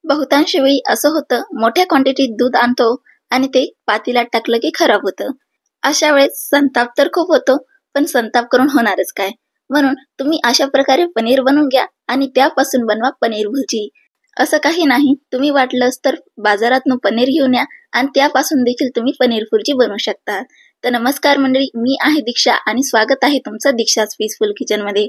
बहुतांश वेळी असं होतं, मोठ्या क्वांटिटीत दूध आणतो आणि ते पातेल्यात टाकलं की खराब होतं. अशा वेळेस संताप तर खूप होतो, पण संताप करून होणारच काय. म्हणून तुम्ही अशा प्रकारे पनीर बनवून घ्या आणि त्यापासून बनवा पनीर भुर्जी. असं काही नाही, तुम्ही वाटलंच तर बाजारातून पनीर घेऊन या आणि त्यापासून देखील तुम्ही पनीर भुर्जी बनवू शकता. तर नमस्कार मंडळी, मी आहे दीक्षा आणि स्वागत आहे तुमचं दीक्षाज पीसफुल किचन मध्ये.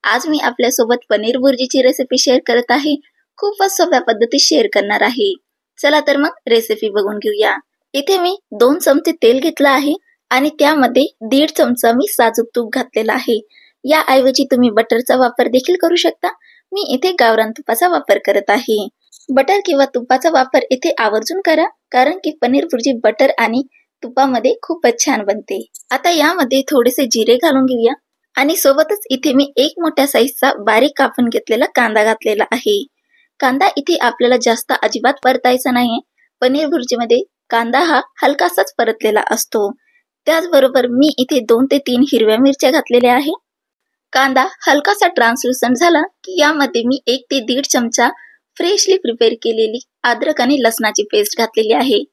आज मी आपल्यासोबत पनीर भुर्जीची रेसिपी शेअर करत आहे. खूपच सोप्या पद्धतीत शेअर करणार आहे. चला तर मग रेसिपी बघून घेऊया. इथे मी 2 चमचे तेल घेतलं आहे आणि त्यामध्ये 1.5 चमचा मी साजूक तूप घातलेला आहे. याऐवजी तुम्ही बटरचा वापर देखील करू शकता. मी इथे गावरान तुपाचा वापर करत आहे. बटर किंवा तुपाचा वापर इथे आवर्जून करा, कारण की पनीर भुर्जी बटर आणि तुपामध्ये खूपच छान बनते. आता यामध्ये थोडेसे जिरे घालून घेऊया आणि सोबतच इथे मी 1 मोठ्या साईजचा बारीक कापून घेतलेला कांदा घातलेला आहे. कांदा इथे आपल्याला जास्त अजिबात परतायचा नाहीये. पनीर भुर्जीमध्ये कांदा हा हलकासाच परतलेला असतो. त्याचबरोबर मी इथे 2 ते 3 हिरव्या मिरच्या घातलेल्या आहे. कांदा हलकासा ट्रान्सलुसंट झाला की यामध्ये मी 1 ते 1.5 चमचा फ्रेशली प्रिपेअर केलेली अद्रक आणि लसणाची पेस्ट घातलेली आहे.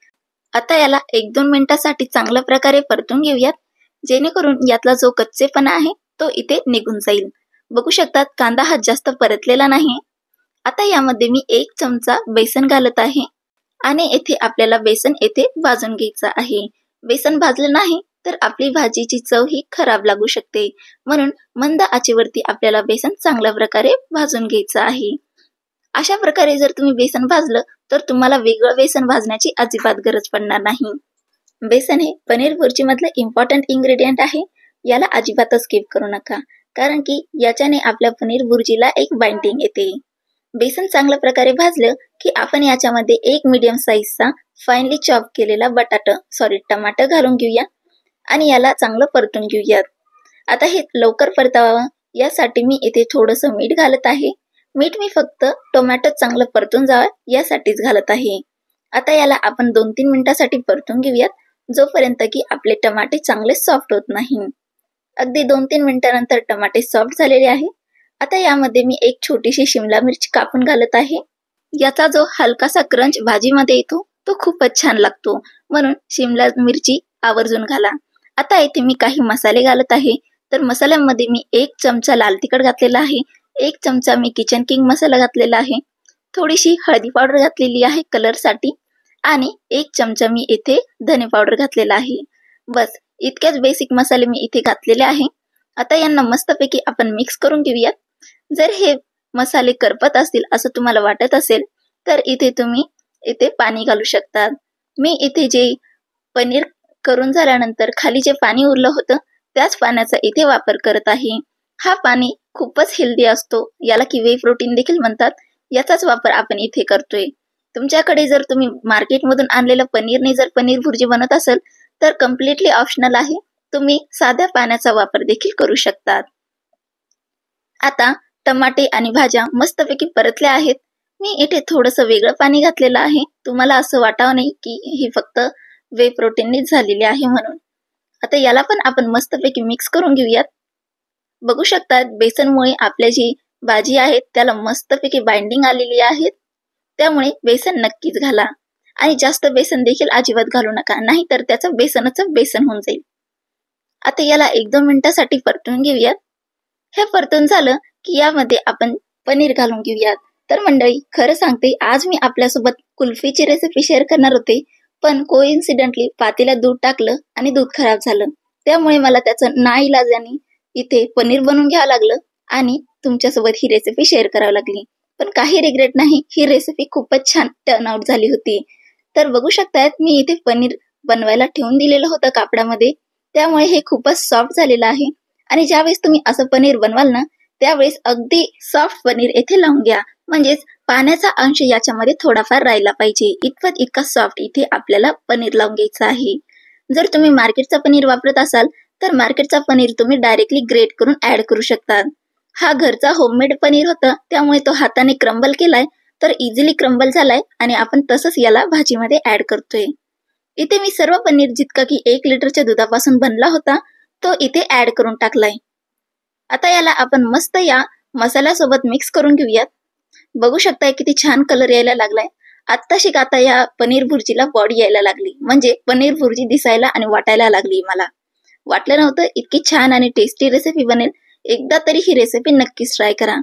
आता याला 1-2 मिनिटांसाठी चांगल्या प्रकारे परतून घेऊयात, जेणेकरून यातला जो कच्चेपणा आहे तो इथे निघून जाईल. बघू शकतात कांदा हा जास्त परतलेला नाही. आता यामध्ये मी 1 चमचा बेसन घालत आहे आणि येथे आपल्याला बेसन येथे भाजून घ्यायचं आहे. बेसन भाजलं नाही तर आपली भाजीची चव ही खराब लागू शकते. म्हणून मंद आचेवरती आपल्याला बेसन चांगल्या प्रकारे भाजून घ्यायचं आहे. अशा प्रकारे जर तुम्ही बेसन भाजलं तर तुम्हाला वेगळं बेसन भाजण्याची अजिबात गरज पडणार नाही. बेसन हे पनीर भुर्जी मधलं इम्पॉर्टंट इन्ग्रेडियंट आहे. याला अजिबातच स्किप करू नका, कारण की याच्याने आपल्या पनीर भुर्जीला एक बाइंडिंग येते. बेसन चांगल्या प्रकारे भाजलं की आपण याच्यामध्ये 1 मीडियम साईजचा फाईनली चॉप केलेला टमाटर घालून घेऊया आणि याला चांगलं परतून घेऊयात. आता हे लवकर परतावं यासाठी मी इथे थोडंसं मीठ घालत आहे. मीठ मी फक्त टोमॅटो चांगलं परतून जावं यासाठीच घालत आहे. आता याला आपण 2-3 मिनिटांसाठी परतून घेऊयात, जोपर्यंत की आपले टमाटे चांगले सॉफ्ट होत नाही. अगदी 2-3 मिनिटांनंतर टमाटे सॉफ्ट झालेले आहे. आता यामध्ये मी एक छोटीशी शिमला मिरची कापून घालत आहे. याचा जो हलकासा क्रंच भाजीमध्ये येतो तो खूपच छान लागतो, म्हणून शिमला मिरची आवर्जून घाला. आता इथे मी काही मसाले घालत आहे. तर मसाल्यामध्ये मी 1 चमचा लाल तिखट घातलेला आहे, 1 चमचा मी किचन किंग मसाला घातलेला आहे, थोडीशी हळदी पावडर घातलेली आहे कलरसाठी आणि 1 चमचा मी इथे धने पावडर घातलेला आहे. बस इतकेच बेसिक मसाले मी इथे घातलेले आहे. आता यांना मस्तपैकी आपण मिक्स करून घेऊयात. जर हे मसाले करपत असतील असं तुम्हाला वाटत असेल तर इथे तुम्ही पाणी घालू शकतात. मी इथे जे पनीर करून झाल्यानंतर खाली जे पाणी उरलं होतं त्याच पाण्याचा इथे वापर करत आहे. हा पाणी खूपच हेल्दी असतो, याला किवे प्रोटीन देखील म्हणतात. याचाच वापर आपण इथे करतोय. तुमच्याकडे जर तुम्ही मार्केटमधून आणलेलं पनीरने जर पनीर भुर्जी बनत असेल तर कम्प्लिटली ऑप्शनल आहे. तुम्ही साध्या पाण्याचा वापर देखील करू शकतात. आता टमाटे आणि भाज्या मस्तपैकी परतल्या आहेत. मी इथे थोडंसं वेगळं पाणी घातलेलं आहे, तुम्हाला असं वाटावं नाही की ही फक्त वे प्रोटीननीच झालेली आहे म्हणून. आता याला पण आपण मस्तपैकी मिक्स करून घेऊयात. बघू शकतात बेसनमुळे आपल्या जी भाजी आहे त्याला मस्तपैकी बाइंडिंग आलेली आहे. त्यामुळे बेसन नक्कीच घाला आणि जास्त बेसन देखील अजिबात घालू नका, नाही तर त्याचं बेसन होऊन जाईल. आता याला 1-2 मिनिटांसाठी परतून घेऊयात. हे परतून झालं की यामध्ये आपण पनीर घालून घेऊयात. तर मंडळी, खरं सांगते आज मी आपल्यासोबत कुल्फीची रेसिपी शेअर करणार होते, पण कोइन्सिडेंटली पातेल्यात दूध टाकलं आणि दूध खराब झालं. त्यामुळे मला त्याचं नाईलाजाने इथे पनीर बनवून घ्यावं लागलं आणि तुमच्यासोबत ही रेसिपी शेअर करावी लागली. पण काही रिग्रेट नाही, ही रेसिपी खूपच छान टर्न आउट झाली होती. तर बघू शकतायत मी इथे पनीर बनवायला ठेवून दिलेलं होतं कापडामध्ये, त्यामुळे हे खूपच सॉफ्ट झालेलं आहे. आणि ज्यावेळेस तुम्ही असं पनीर बनवाल ना त्यावेळेस अगदी सॉफ्ट पनीर येथे लावून घ्या, म्हणजेच पाण्याचा अंश याच्यामध्ये थोडाफार राहिला पाहिजे. इतका सॉफ्ट इथे आपल्याला पनीर लावून घ्यायचं आहे. जर तुम्ही मार्केटचा पनीर वापरत असाल तर मार्केटचा पनीर तुम्ही डायरेक्टली ग्रेट करून ऍड करू शकता. हा घरचा होममेड पनीर होता, त्यामुळे तो हाताने क्रम्बल केलाय तर इझिली क्रम्बल झालाय आणि आपण तसंच याला भाजीमध्ये ऍड करतोय. इथे मी सर्व पनीर जितका की 1 लिटरच्या दुधापासून बनला होता तो इथे ऍड करून टाकलाय. आता याला आपण मस्त या मसाल्यासोबत मिक्स करून घेऊयात. बघू शकताय किती छान कलर यायला लागलाय. आता या पनीर भुर्जीला बॉडी यायला लागली, म्हणजे पनीर भुर्जी दिसायला आणि वाटायला लागली. मला वाटलं नव्हतं इतकी छान आणि टेस्टी रेसिपी बनेल. एकदा तरी ही रेसिपी नक्कीच ट्राय करा.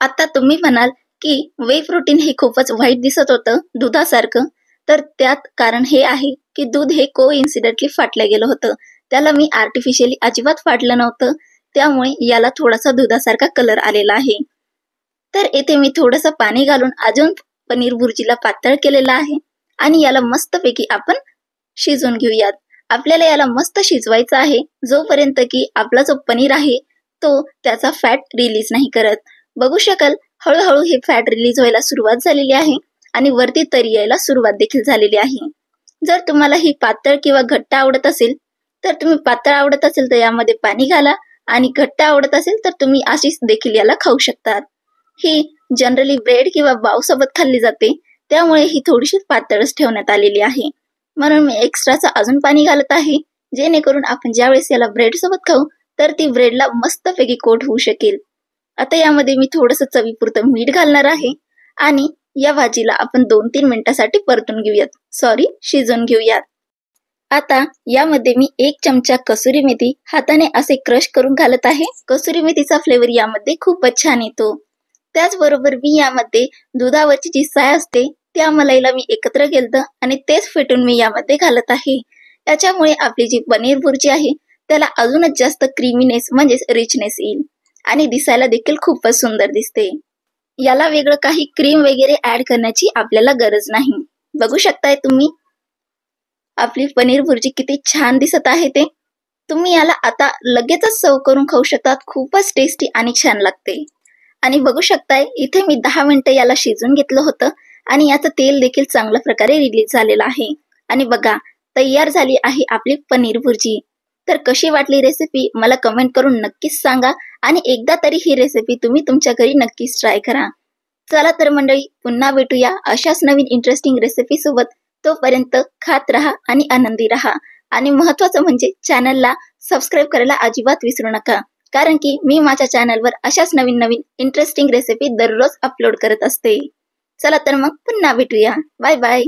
आता तुम्ही म्हणाल की वे प्रोटीन हे खूपच वाईट दिसत होतं दुधासारखं, तर त्यात कारण हे आहे की दूध हे कोइन्सिडेंटली फाटलं गेलं होतं. त्याला मी आर्टिफिशियली अजिबात फाटलं नव्हतं, त्यामुळे याला थोडासा दुधासारखा कलर आलेला आहे. तर येथे मी थोडंसं पाणी घालून अजून पनीर भुर्जीला पातळ केलेलं आहे आणि याला मस्तपैकी आपण शिजवून घेऊयात. आपल्याला याला मस्त शिजवायचं आहे जोपर्यंत की आपला जो पनीर आहे तो त्याचा फॅट रिलीज नाही करत. बघू शकाल हळूहळू हे फॅट रिलीज व्हायला सुरुवात झालेली आहे आणि वरती तरी यायला सुरुवात देखील झालेली आहे. जर तुम्हाला ही पातळ किंवा घट्ट आवडत असेल तर तुम्ही पातळ आवडत असेल तर यामध्ये पाणी घाला आणि घट्ट आवडत असेल तर तुम्ही अशीच देखील याला खाऊ शकतात. ही जनरली ब्रेड किंवा बाव सोबत खाल्ली जाते, त्यामुळे ही थोडीशी पातळच ठेवण्यात आलेली आहे. म्हणून मी एक्स्ट्राचं अजून पाणी घालत आहे, जेणेकरून आपण ज्यावेळेस याला ब्रेड सोबत खाऊ तर ती ब्रेडला मस्तपैकी कोट होऊ शकेल. आता यामध्ये मी थोडंसं चवीपुरतं मीठ घालणार आहे आणि या भाजीला आपण 2-3 मिनिटासाठी परतून शिजवून घेऊयात. आता यामध्ये मी 1 चमचा कसुरी मेथी हाताने असे क्रश करून घालत आहे. कसुरी मेथीचा फ्लेवर यामध्ये खूपच छान येतो. त्याचबरोबर मी यामध्ये दुधावरची जी साय असते त्या मलाईला मी एकत्र केलं आणि तेच फेटून मी यामध्ये घालत आहे. याच्यामुळे आपली जी पनीर भुर्जी आहे त्याला अजूनच जास्त क्रीमीनेस म्हणजेच रिचनेस येईल आणि दिसायला देखील खूपच सुंदर दिसते. याला वेगळं काही क्रीम वगैरे ऍड करण्याची आपल्याला गरज नाही. बघू शकताय तुम्ही आपली पनीर भुर्जी किती छान दिसत आहे ते. तुम्ही याला आता लगेचच सर्व करून खाऊ शकतात. खूपच टेस्टी आणि छान लागते. आणि बघू शकताय इथे मी 10 मिनिटं याला शिजून घेतलं होतं आणि याचं तेल देखील चांगल्या प्रकारे रिलीज झालेलं आहे. आणि बघा तयार झाली आहे आपली पनीर भुर्जी. तर कशी वाटली रेसिपी मला कमेंट करून नक्कीच सांगा आणि एकदा तरी ही रेसिपी तुम्ही तुमच्या घरी नक्कीच ट्राय करा. चला तर मंडळी, पुन्हा भेटूया अशाच नवीन इंटरेस्टिंग रेसिपी सोबत. तोपर्यंत खात राहा आणि आनंदी राहा. आणि महत्वाचं म्हणजे चॅनलला सबस्क्राईब करायला अजिबात विसरू नका, कारण की मी माझ्या चॅनलवर अशाच नवीन नवीन इंटरेस्टिंग रेसिपी दररोज अपलोड करत असते. चला तर मग पुन्हा भेटूया. Bye bye.